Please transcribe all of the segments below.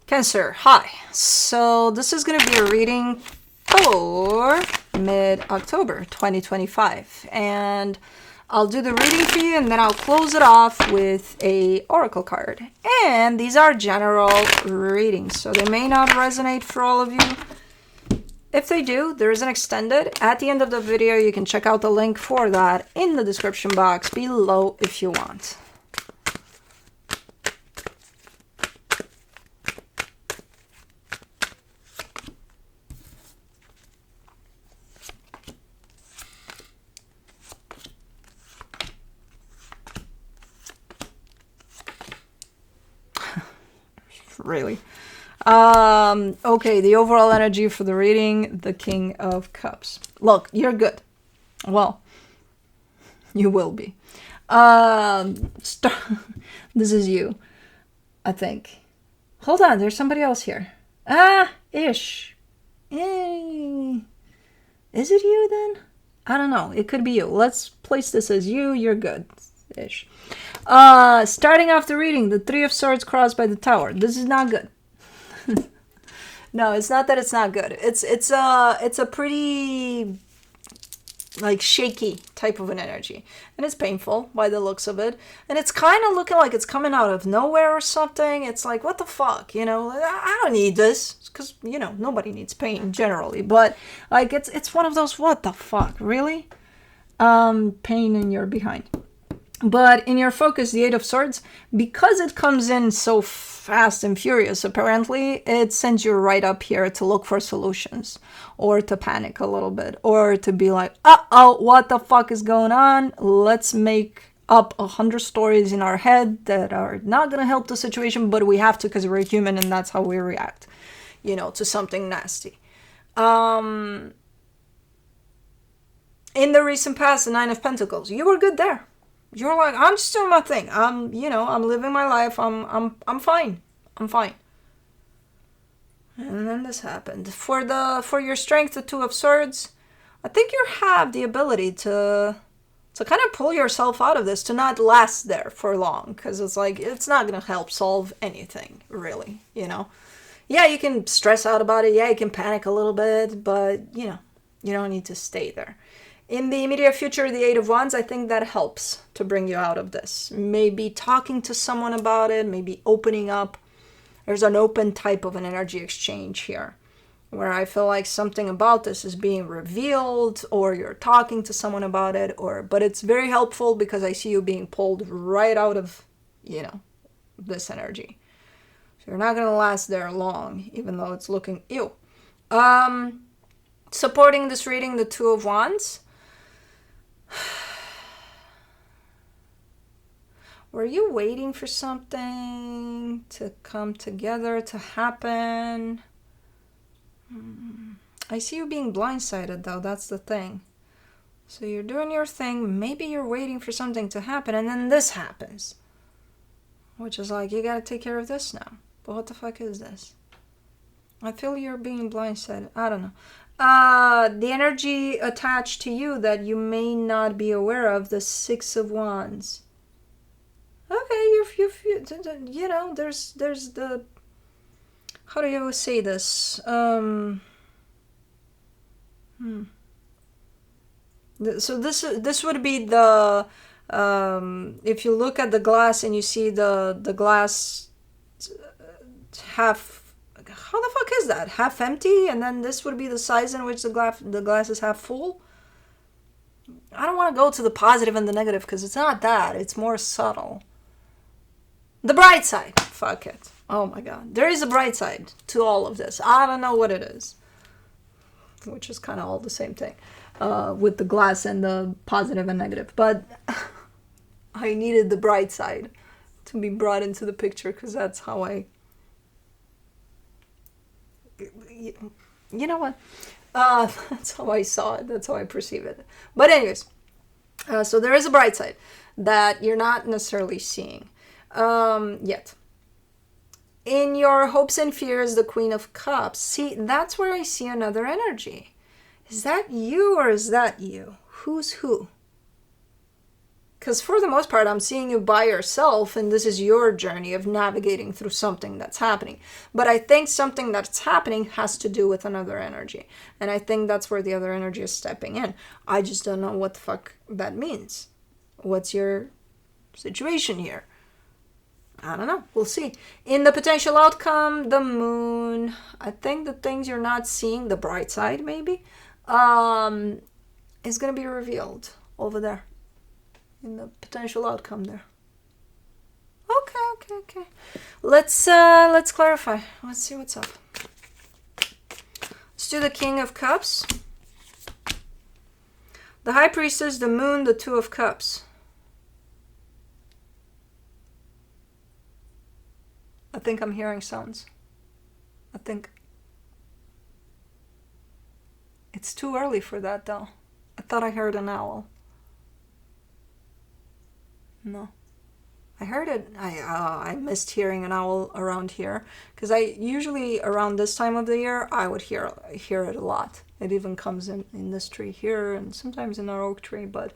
Cancer, hi. So this is going to be a reading for mid-October 2025. And I'll do the reading for you and then I'll close it off with a oracle card. And these are general readings, so they may not resonate for all of you. If they do, there is an extended. At the end of the video, you can check out the link for that in the description box below if you want. Really. Okay, the overall energy for the reading, the King of Cups. Look, you're good. Well, you will be. This is you, I think. Hold on, there's somebody else here. Ish. Is it you then? I don't know. It could be you. Let's place this as you. You're good. Ish. Starting off the reading, the Three of Swords crossed by the Tower. This is not good. No, it's not that it's not good. It's a pretty like shaky type of an energy, and it's painful by the looks of it, and it's kind of looking like it's coming out of nowhere or something. It's like, what the fuck, you know? I don't need this, because you know nobody needs pain generally, but like it's one of those what the fuck, really? Pain in your behind. But in your focus, the Eight of Swords, because it comes in so fast and furious, apparently, it sends you right up here to look for solutions, or to panic a little bit, or to be like, uh-oh, what the fuck is going on? Let's make up 100 stories in our head that are not going to help the situation, but we have to because we're human and that's how we react, you know, to something nasty. In the recent past, the Nine of Pentacles, you were good there. You're like, I'm just doing my thing. I'm living my life. I'm fine. I'm fine. And then this happened. For your strength, the Two of Swords, I think you have the ability to kind of pull yourself out of this, to not last there for long, because it's like it's not gonna help solve anything, really. You know, yeah, you can stress out about it. Yeah, you can panic a little bit, but you know, you don't need to stay there. In the immediate future, the Eight of Wands, I think that helps to bring you out of this. Maybe talking to someone about it, maybe opening up. There's an open type of an energy exchange here, where I feel like something about this is being revealed, or you're talking to someone about it, but it's very helpful because I see you being pulled right out of, you know, this energy. So you're not going to last there long, even though it's looking ew. Supporting this reading, the Two of Wands. Were you waiting for something to come together, to happen? I see you being blindsided, though. That's the thing. So you're doing your thing. Maybe you're waiting for something to happen, and then this happens. Which is like, you gotta take care of this now. But what the fuck is this? I feel you're being blindsided. I don't know. The energy attached to you that you may not be aware of, the Six of Wands. Okay, you know, there's the, how do you say this? So this would be the, if you look at the glass and you see the glass half, how the fuck is that? Half empty, and then this would be the size in which the glass is half full. I don't want to go to the positive and the negative because it's not that. It's more subtle. The bright side. Fuck it. Oh my god. There is a bright side to all of this. I don't know what it is. Which is kind of all the same thing. With the glass and the positive and negative. But I needed the bright side to be brought into the picture because that's how I... You know what? That's how I saw it. That's how I perceive it. But anyways, so there is a bright side that you're not necessarily seeing yet. In your hopes and fears, the Queen of Cups. See, that's where I see another energy. Is that you or is that you? Who's who? because for the most part, I'm seeing you by yourself, and this is your journey of navigating through something that's happening. But I think something that's happening has to do with another energy. And I think that's where the other energy is stepping in. I just don't know what the fuck that means. What's your situation here? I don't know. We'll see. In the potential outcome, the moon, I think the things you're not seeing, the bright side maybe, is going to be revealed over there. In the potential outcome there. Okay. Let's clarify. Let's see what's up. Let's do the King of Cups. The High Priestess, the Moon, the Two of Cups. I think I'm hearing sounds. I think it's too early for that though. I thought I heard an owl. No. I heard it. I missed hearing an owl around here because I usually around this time of the year I would hear it a lot. It even comes in this tree here and sometimes in our oak tree, but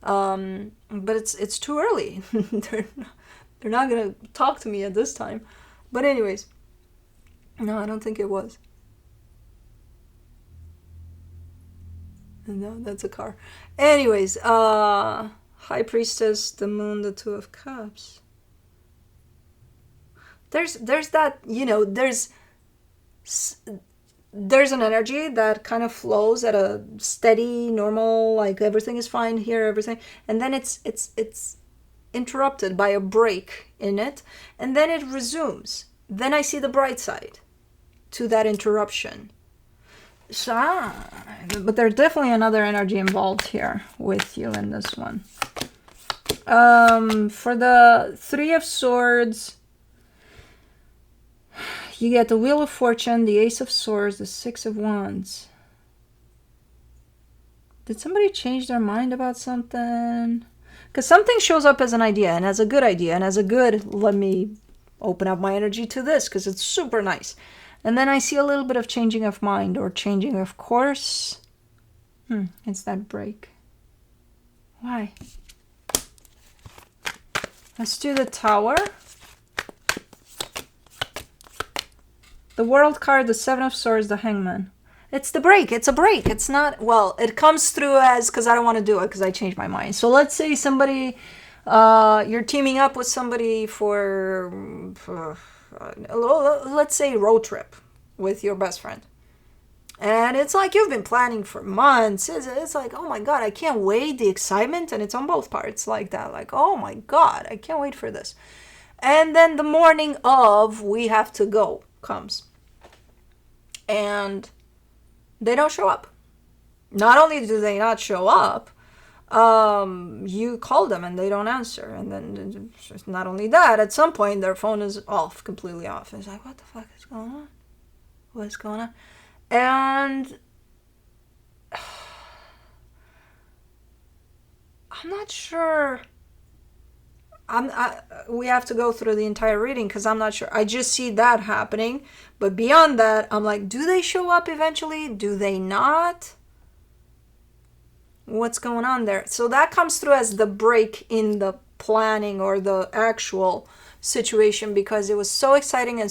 it's too early. They're not gonna talk to me at this time. But anyways, no, I don't think it was. No, that's a car. Anyways, High Priestess, the Moon, the Two of Cups. There's that, there's an energy that kind of flows at a steady, normal, like everything is fine here, everything, and then it's interrupted by a break in it, and then it resumes. Then I see the bright side to that interruption. So, but there's definitely another energy involved here with you in this one. For the Three of Swords, you get the Wheel of Fortune, the Ace of Swords, the Six of Wands. Did somebody change their mind about something? Because something shows up as an idea, and as a good idea, and as a good, let me open up my energy to this, because it's super nice. And then I see a little bit of changing of mind, or changing of course. It's that break. Why? Let's do the Tower. The World card, the Seven of Swords, the Hangman. It's the break. It's a break. It's not, well, it comes through as, because I don't want to do it because I changed my mind. So let's say somebody, you're teaming up with somebody for let's say road trip with your best friend. And it's like you've been planning for months. It's like, oh my God, I can't wait. The excitement, and it's on both parts like that. Like, oh my God, I can't wait for this. And then the morning of, we have to go comes. And they don't show up. Not only do they not show up, you call them and they don't answer. And then not only that, at some point their phone is off, completely off. It's like, what the fuck is going on? What's going on? And I'm not sure. We have to go through the entire reading because I'm not sure. I just see that happening. But beyond that, I'm like, do they show up eventually? Do they not? What's going on there? So that comes through as the break in the planning or the actual situation, because it was so exciting and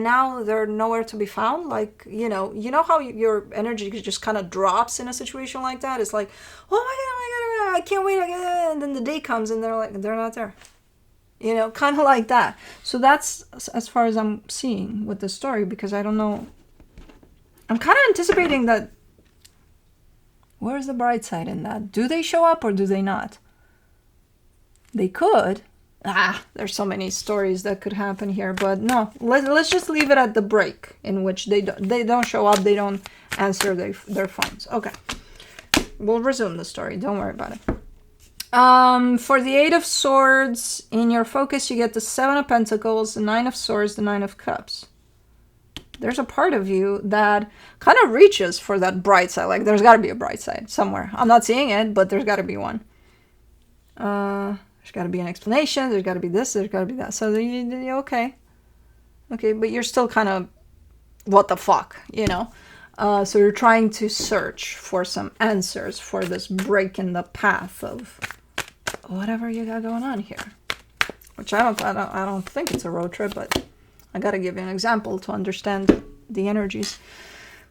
now they're nowhere to be found. Like, you know how your energy just kind of drops in a situation like that. It's like, oh my god, I can't wait, and then the day comes and they're not there, kind of like that. So that's as far as I'm seeing with the story, because I don't know, I'm kind of anticipating that. Where's the bright side in that? Do they show up or do they not? They could. There's so many stories that could happen here, but no, let's just leave it at the break in which they don't show up, they don't answer their phones. Okay, we'll resume the story, don't worry about it. For the Eight of Swords, in your focus you get the Seven of Pentacles, the Nine of Swords, the Nine of Cups. There's a part of you that kind of reaches for that bright side. Like, there's got to be a bright side somewhere. I'm not seeing it, but there's got to be one. There's got to be an explanation. There's got to be this. There's got to be that. So, okay. Okay, but you're still kind of, what the fuck, So you're trying to search for some answers for this break in the path of whatever you got going on here. Which I don't think it's a road trip, but I gotta give you an example to understand the energies.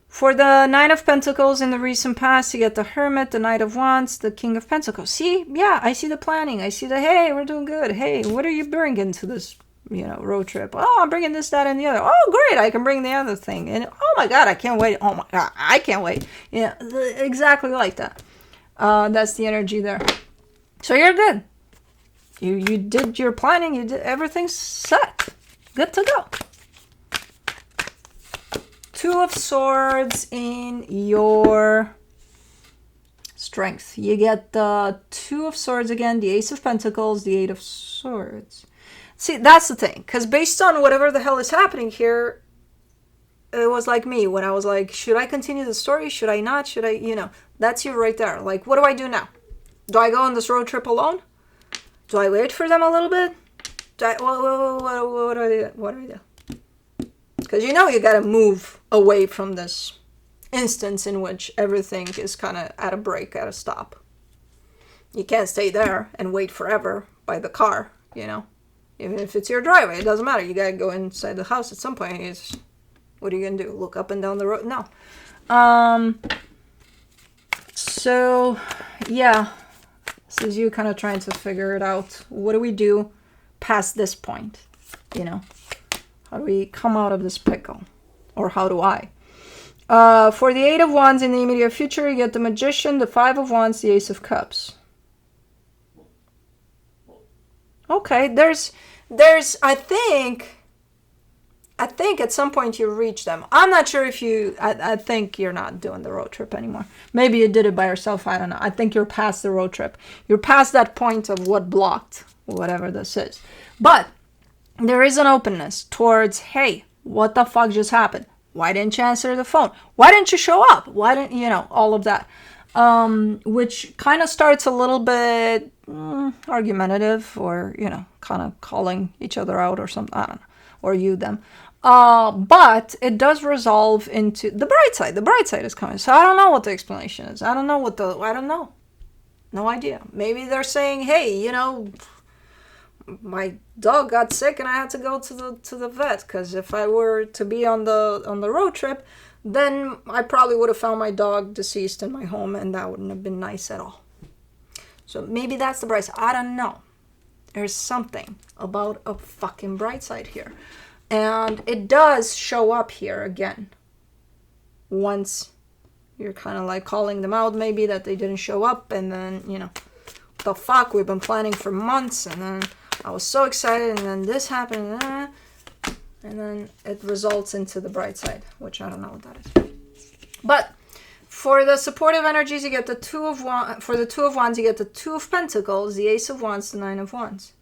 For the Nine of Pentacles in the recent past, you get the Hermit, the Knight of Wands, the King of Pentacles. See, yeah, I see the planning. I see the, hey, we're doing good. Hey, what are you bringing to this, road trip? Oh, I'm bringing this, that, and the other. Oh, great, I can bring the other thing. And oh my God, I can't wait. Oh my God, I can't wait. Yeah, exactly like that. That's the energy there. So you're good. You did your planning. You did everything's set. Good to go. Two of Swords in your strength. You get the Two of Swords again, the Ace of Pentacles, the Eight of Swords. See, that's the thing. Because based on whatever the hell is happening here, it was like me when I was like, should I continue the story? Should I not? Should I, that's you right there. Like, what do I do now? Do I go on this road trip alone? Do I wait for them a little bit? What do I do? Because you got to move away from this instance in which everything is kind of at a break, at a stop. You can't stay there and wait forever by the car, Even if it's your driveway, it doesn't matter. You got to go inside the house at some point. What are you going to do? Look up and down the road? No. So, yeah. This is you kind of trying to figure it out. What do we do past this point? How do we come out of this pickle? Or how do I? For the Eight of Wands in the immediate future, you get the Magician, the Five of Wands, the Ace of Cups. Okay, there's I think at some point you reach them. I'm not sure if I think you're not doing the road trip anymore. Maybe you did it by yourself. I don't know. I think you're past the road trip. You're past that point of what blocked, whatever this is. But there is an openness towards, hey, what the fuck just happened? Why didn't you answer the phone? Why didn't you show up? Why didn't, all of that. Which kind of starts a little bit argumentative or, kind of calling each other out or something. I don't know. Or you, them. But it does resolve into the bright side. The bright side is coming. So I don't know what the explanation is. I don't know. No idea. Maybe they're saying, hey, my dog got sick and I had to go to the vet, because if I were to be on the road trip, then I probably would have found my dog deceased in my home, and that wouldn't have been nice at all. So maybe that's the bright side. I don't know. There's something about a fucking bright side here. And it does show up here again. Once you're kind of like calling them out, maybe that they didn't show up, and then, what the fuck, we've been planning for months, and then I was so excited, and then this happened, and then it results into the bright side, which I don't know what that is. But for the supportive energies, you get the Two of Wands. For the Two of Wands, you get the Two of Pentacles, the Ace of Wands, the Nine of Wands.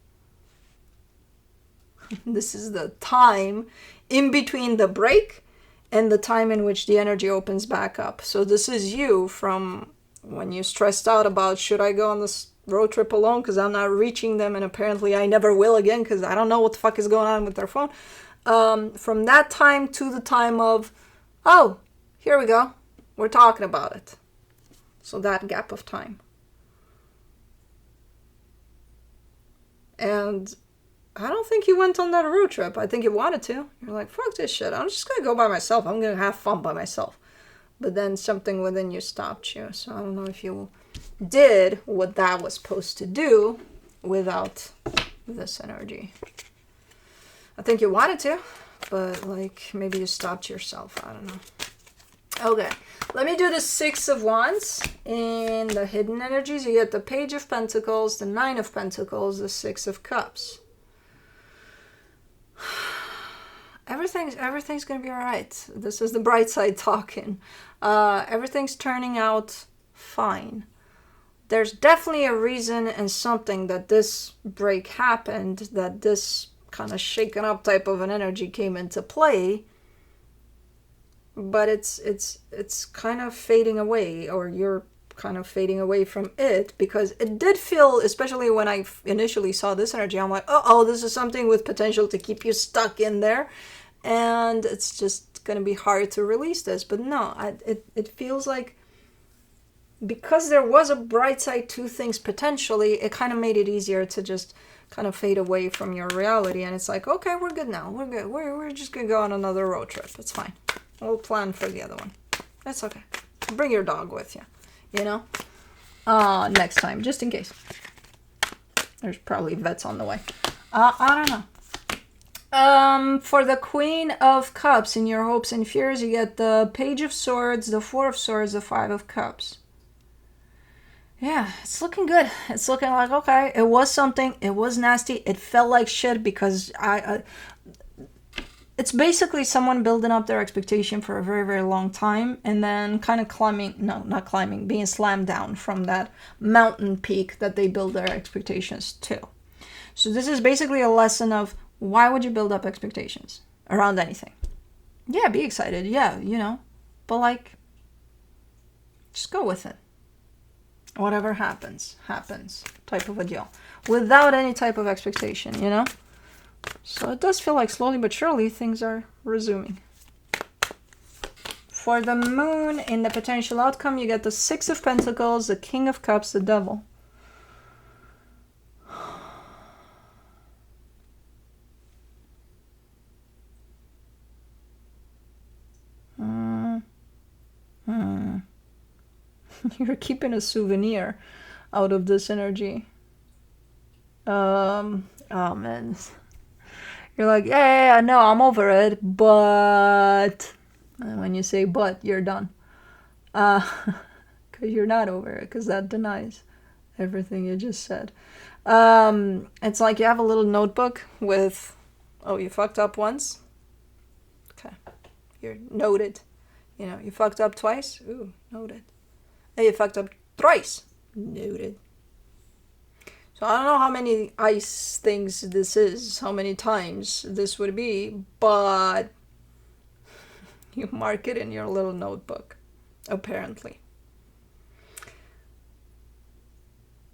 This is the time in between the break and the time in which the energy opens back up. So this is you from when you stressed out about, should I go on this road trip alone because I'm not reaching them, and apparently I never will again because I don't know what the fuck is going on with their phone. From that time to the time of, oh, here we go. We're talking about it. So that gap of time. And I don't think you went on that road trip. I think you wanted to. You're like, fuck this shit. I'm just going to go by myself. I'm going to have fun by myself. But then something within you stopped you. So I don't know if you did what that was supposed to do without this energy. I think you wanted to, but like maybe you stopped yourself. I don't know. Okay, let me do the Six of Wands in the hidden energies. You get the Page of Pentacles, the Nine of Pentacles, the Six of Cups. Everything's gonna be all right. This is the bright side talking. Everything's turning out fine. There's definitely a reason and something that this break happened, that this kind of shaken up type of an energy came into play. But it's kind of fading away, or you're kind of fading away from it, because it did feel, especially when I initially saw this energy, I'm like, oh, this is something with potential to keep you stuck in there, and it's just going to be hard to release this. But no, it feels like because there was a bright side to things potentially, it kind of made it easier to just kind of fade away from your reality. And it's like, okay, we're good now. We're good. We're just going to go on another road trip. It's fine. We'll plan for the other one. That's okay. Bring your dog with you, you know? Next time, just in case. There's probably vets on the way. I don't know. For the Queen of Cups, in your hopes and fears, you get the Page of Swords, the Four of Swords, the Five of Cups. Yeah, it's looking good. It's looking like, okay, it was something. It was nasty. It felt like shit because it's basically someone building up their expectation for a very, very long time and then kind of being slammed down from that mountain peak that they build their expectations to. So this is basically a lesson of why would you build up expectations around anything? Yeah, be excited. Yeah, you know, but like, just go with it. Whatever happens type of a deal without any type of expectation, you know? So it does feel like slowly but surely things are resuming. For the Moon, in the potential outcome, you get the Six of Pentacles, the King of Cups, the Devil. You're keeping a souvenir out of this energy. Oh man. You're like, yeah, no, I'm over it, but... And when you say but, you're done. Because you're not over it, because that denies everything you just said. It's like you have a little notebook with, oh, you fucked up once? Okay. You're noted. You know, you fucked up twice? Ooh, noted. Hey, you fucked up thrice? Noted. So I don't know how many ice things this is, how many times this would be, but you mark it in your little notebook, apparently.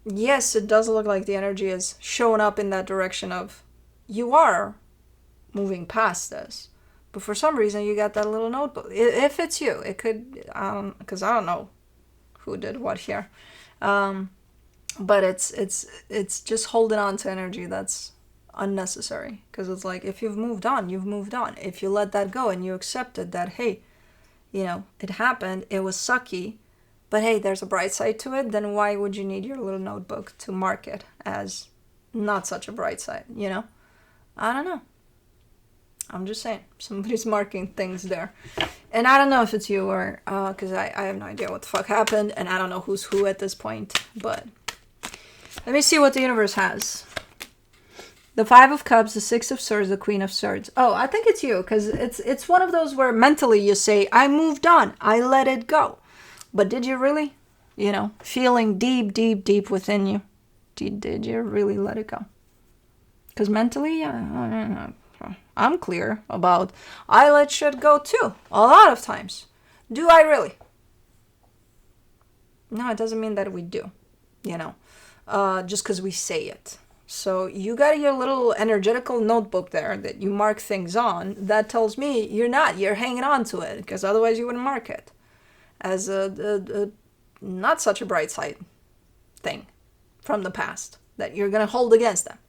Yes, it does look like the energy is showing up in that direction of you are moving past this. But for some reason, you got that little notebook. If it's you, it could, because I don't know who did what here. But it's just holding on to energy that's unnecessary. Because it's like, if you've moved on, you've moved on. If you let that go and you accepted that, hey, you know, it happened, it was sucky, but hey, there's a bright side to it, then why would you need your little notebook to mark it as not such a bright side, you know? I don't know. I'm just saying, somebody's marking things there. And I don't know if it's you or, because I have no idea what the fuck happened, and I don't know who's who at this point, but let me see what the universe has. The Five of Cups, the Six of Swords, the Queen of Swords. Oh, I think it's you, because it's one of those where mentally you say, I moved on, I let it go. But did you really? You know, feeling deep, deep, deep within you, did you really let it go? Because mentally, I'm clear about I let shit go too, a lot of times. Do I really? No, it doesn't mean that we do, you know, just because we say it. So you got your little energetical notebook there that you mark things on. That tells me you're hanging on to it, because otherwise you wouldn't mark it as a not such a bright side thing from the past that you're going to hold against them.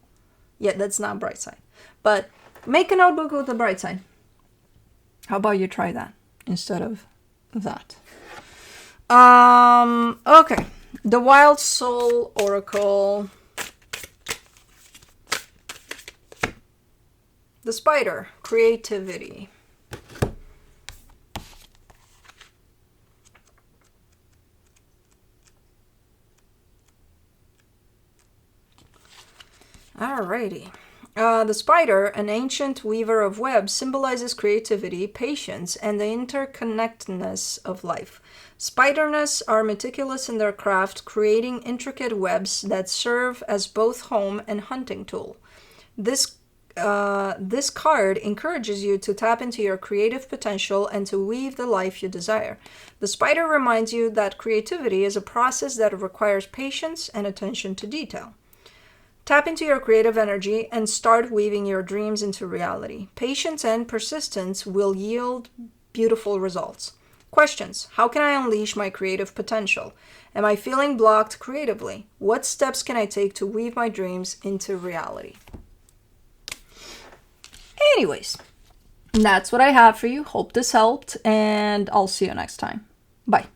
Yeah, that's not bright side. But make a notebook with the bright side. How about you try that instead of that? Okay. The Wild Soul Oracle. The Spider. Creativity. Alrighty. The spider, an ancient weaver of webs, symbolizes creativity, patience, and the interconnectedness of life. Spiders are meticulous in their craft, creating intricate webs that serve as both home and hunting tool. This card encourages you to tap into your creative potential and to weave the life you desire. The spider reminds you that creativity is a process that requires patience and attention to detail. Tap into your creative energy and start weaving your dreams into reality. Patience and persistence will yield beautiful results. Questions. How can I unleash my creative potential? Am I feeling blocked creatively? What steps can I take to weave my dreams into reality? Anyways, that's what I have for you. Hope this helped, and I'll see you next time. Bye.